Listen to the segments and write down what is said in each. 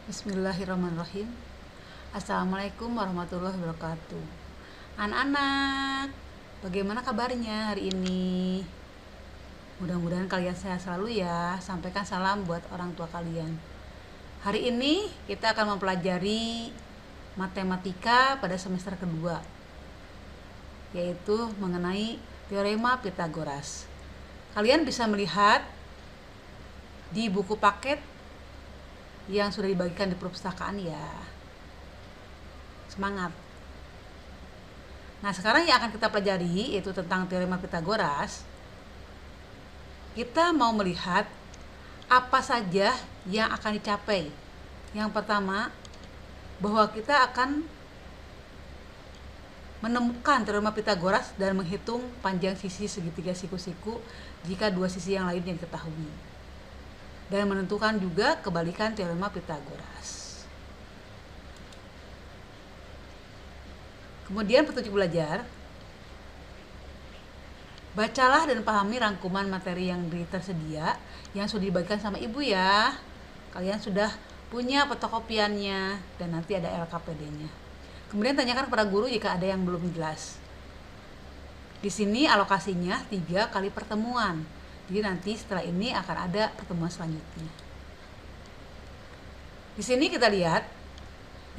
Bismillahirrahmanirrahim. Assalamualaikum warahmatullahi wabarakatuh. Anak-anak, bagaimana kabarnya hari ini? Mudah-mudahan kalian sehat selalu ya. Sampaikan salam buat orang tua kalian. Hari ini kita akan mempelajari matematika pada semester kedua, yaitu mengenai teorema Pythagoras. Kalian bisa melihat di buku paket yang sudah dibagikan di perpustakaan ya. Semangat. Nah, sekarang yang akan kita pelajari yaitu tentang teorema Pythagoras. Kita mau melihat apa saja yang akan dicapai. Yang pertama, bahwa kita akan menemukan teorema Pythagoras dan menghitung panjang sisi segitiga siku-siku jika dua sisi yang lain yang diketahui. Dan menentukan juga kebalikan teorema Pythagoras. Kemudian petunjuk belajar, bacalah dan pahami rangkuman materi yang tersedia yang sudah dibagikan sama ibu ya. Kalian sudah punya fotokopiannya dan nanti ada LKPD-nya. Kemudian tanyakan kepada guru jika ada yang belum jelas. Di sini alokasinya 3 kali pertemuan. Jadi nanti setelah ini akan ada pertemuan selanjutnya. Di sini kita lihat,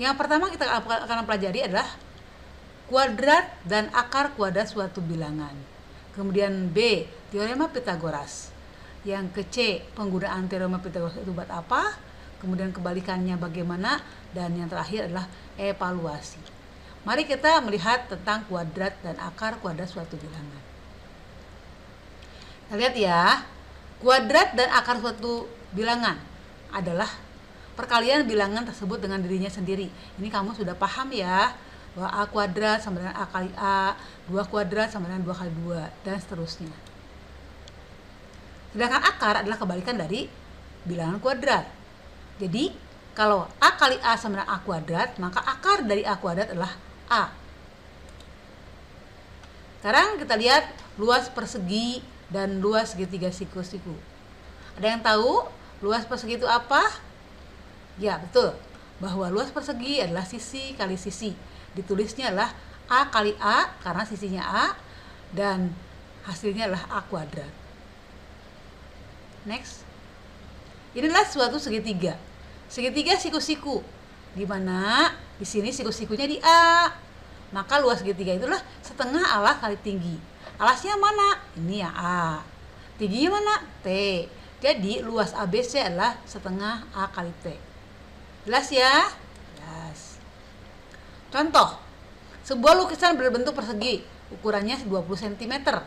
yang pertama kita akan pelajari adalah kuadrat dan akar kuadrat suatu bilangan. Kemudian B, teorema Pythagoras. Yang ke C, penggunaan teorema Pythagoras itu buat apa? Kemudian kebalikannya bagaimana? Dan yang terakhir adalah evaluasi. Mari kita melihat tentang kuadrat dan akar kuadrat suatu bilangan. Kita lihat ya, kuadrat dan akar suatu bilangan adalah perkalian bilangan tersebut dengan dirinya sendiri. Ini kamu sudah paham ya, bahwa A kuadrat sama dengan A kali A, 2 kuadrat sama dengan 2 kali 2, dan seterusnya. Sedangkan akar adalah kebalikan dari bilangan kuadrat. Jadi, kalau A kali A sama dengan A kuadrat, maka akar dari A kuadrat adalah A. Sekarang kita lihat luas persegi dan luas segitiga siku-siku. Ada yang tahu luas persegi itu apa? Ya, betul. Bahwa luas persegi adalah sisi kali sisi. Ditulisnya adalah A kali A karena sisinya A dan hasilnya adalah A kuadrat. Next. Inilah suatu segitiga. Segitiga siku-siku. Di mana di sini siku-sikunya di A. Maka luas segitiga itulah setengah alas kali tinggi. Alasnya mana? Ini yang A. Tingginya mana? T. Jadi luas ABC adalah setengah A kali T. Jelas ya? Jelas. Contoh, sebuah lukisan berbentuk persegi, ukurannya 20 cm.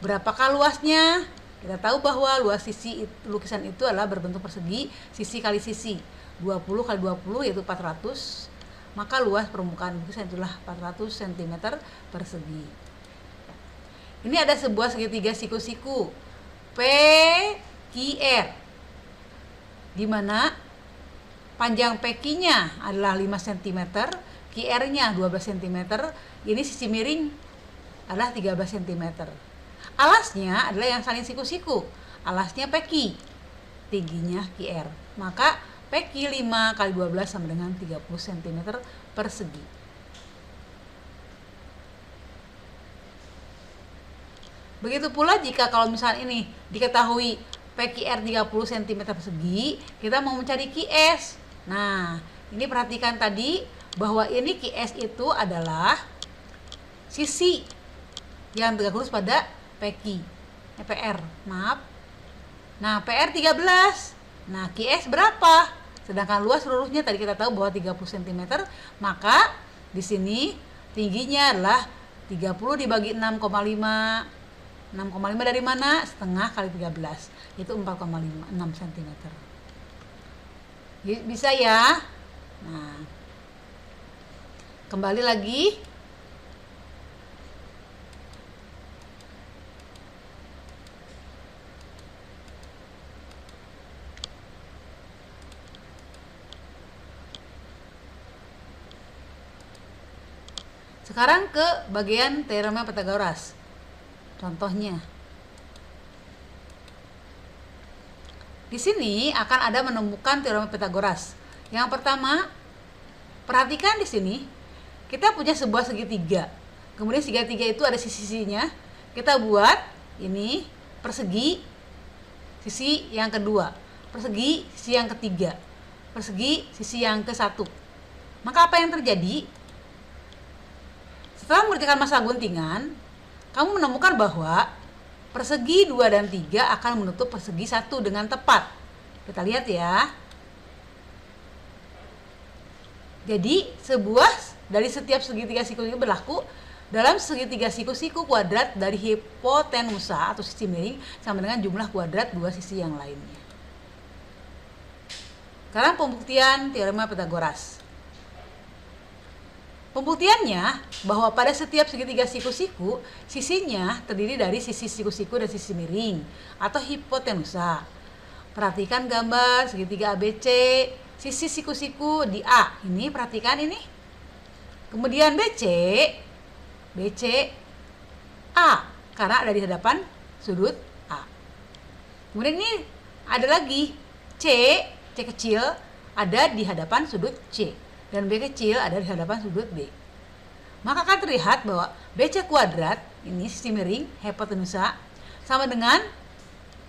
Berapakah luasnya? Kita tahu bahwa luas sisi lukisan itu adalah berbentuk persegi, sisi kali sisi. 20 kali 20 yaitu 400. Maka luas permukaan lukisan itulah 400 cm persegi. Ini ada sebuah segitiga siku-siku PQR, di mana panjang PQ-nya adalah 5 cm, QR-nya 12 cm, ini sisi miring adalah 13 cm. Alasnya adalah yang saling siku-siku, alasnya PQ, tingginya QR. Maka PQ 5 kali 12 sama dengan 30 cm persegi. Begitu pula jika kalau misalnya ini diketahui PQR 30 cm persegi, kita mau mencari QS. Nah, ini perhatikan tadi bahwa ini QS itu adalah sisi yang tegak lurus pada PQ. PR, maaf. Nah, PR 13. Nah, QS berapa? Sedangkan luas seluruhnya tadi kita tahu bahwa 30 cm, maka di sini tingginya adalah 30 dibagi 6,5. 6,5 dari mana? Setengah kali 13, itu 4,6 cm. Bisa ya? Nah, kembali lagi. Sekarang ke bagian teorema Pythagoras. Contohnya, Di sini akan ada menemukan teorema Pythagoras. Yang pertama, perhatikan di sini kita punya sebuah segitiga. Kemudian segitiga itu ada sisi-sisinya. Kita buat ini persegi sisi yang kedua, persegi sisi yang ketiga, persegi sisi yang ke-1. Maka apa yang terjadi? Setelah mengerjakan masalah guntingan, kamu menemukan bahwa persegi 2 dan 3 akan menutup persegi 1 dengan tepat. Kita lihat ya. Jadi dari setiap segitiga siku itu berlaku dalam segitiga siku-siku kuadrat dari hipotenusa atau sisi miring sama dengan jumlah kuadrat dua sisi yang lainnya. Sekarang pembuktian teorema Pythagoras. Pembuktiannya bahwa pada setiap segitiga siku-siku sisinya terdiri dari sisi siku-siku dan sisi miring atau hipotenusa. Perhatikan gambar segitiga ABC, sisi siku-siku di A. Ini perhatikan ini. Kemudian BC A karena ada di hadapan sudut A. Kemudian ini ada lagi C kecil ada di hadapan sudut C dan B kecil ada di hadapan sudut B. Maka akan terlihat bahwa BC kuadrat ini sisi miring hipotenusa sama dengan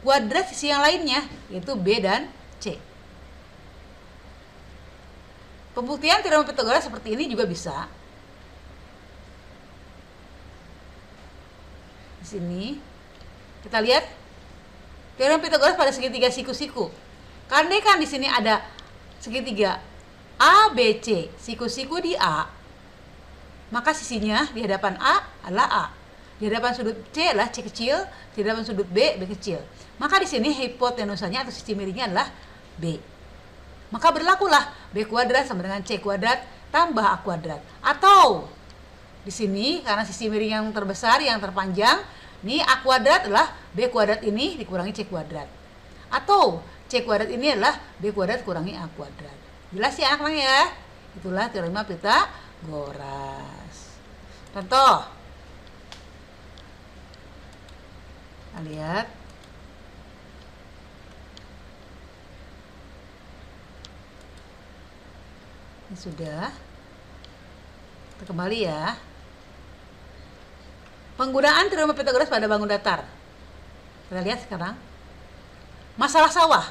kuadrat sisi yang lainnya yaitu B dan C. Pembuktian teorema Pythagoras seperti ini juga bisa. Di sini kita lihat teorema Pythagoras pada segitiga siku-siku. Karena kan di sini ada segitiga ABC, siku-siku di A, maka sisinya di hadapan A adalah A, di hadapan sudut C adalah C kecil, di hadapan sudut B kecil. Maka di sini hipotenusanya atau sisi miringnya adalah B. Maka berlakulah B kuadrat sama dengan C kuadrat tambah A kuadrat. Atau di sini karena sisi miring yang terbesar, yang terpanjang, ini A kuadrat adalah B kuadrat ini dikurangi C kuadrat. Atau C kuadrat ini adalah B kuadrat kurangi A kuadrat. Jelas ya anak-anak ya? Itulah teorema Pythagoras. Contoh. Kita lihat. Ini sudah. Kita kembali ya. Penggunaan teorema Pythagoras pada bangun datar. Kita lihat sekarang. Masalah sawah.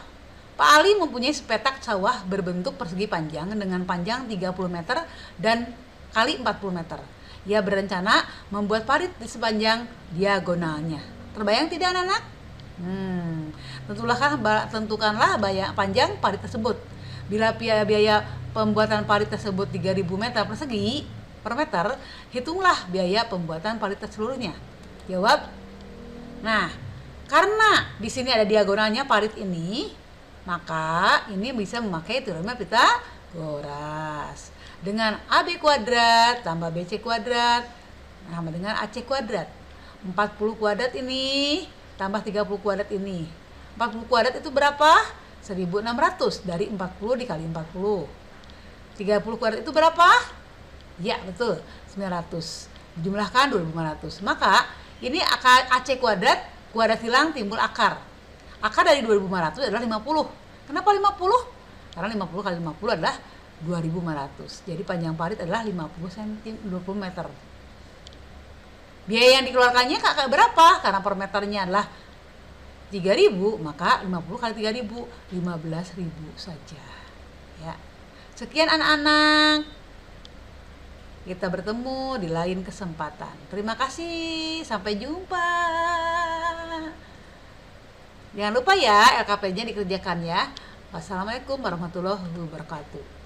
Pak Ali mempunyai sepetak sawah berbentuk persegi panjang dengan panjang 30 meter dan kali 40 meter. Ia berencana membuat parit di sepanjang diagonalnya. Terbayang tidak anak-anak? Tentukanlah panjang parit tersebut. Bila biaya pembuatan parit tersebut 3000 meter persegi per meter, hitunglah biaya pembuatan parit seluruhnya. Jawab. Nah, karena di sini ada diagonalnya parit ini, maka ini bisa memakai teorema Pythagoras. Dengan AB kuadrat tambah BC kuadrat sama dengan AC kuadrat. 40 kuadrat ini tambah 30 kuadrat ini. 40 kuadrat itu berapa? 1600 dari 40 dikali 40. 30 kuadrat itu berapa? Ya, betul. 900. Dijumlahkan 2500. Maka ini AC kuadrat hilang timbul akar. Akar dari 2500 adalah 50. Kenapa 50? Karena 50 kali 50 adalah 2500. Jadi panjang parit adalah 50 cm, 20 meter. Biaya yang dikeluarkannya kakak berapa? Karena per meternya adalah 3000, maka 50 kali 3000, 15.000 saja. Ya. Sekian anak-anak. Kita bertemu di lain kesempatan. Terima kasih. Sampai jumpa. Jangan lupa ya LKP-nya dikerjakan ya. Wassalamualaikum warahmatullahi wabarakatuh.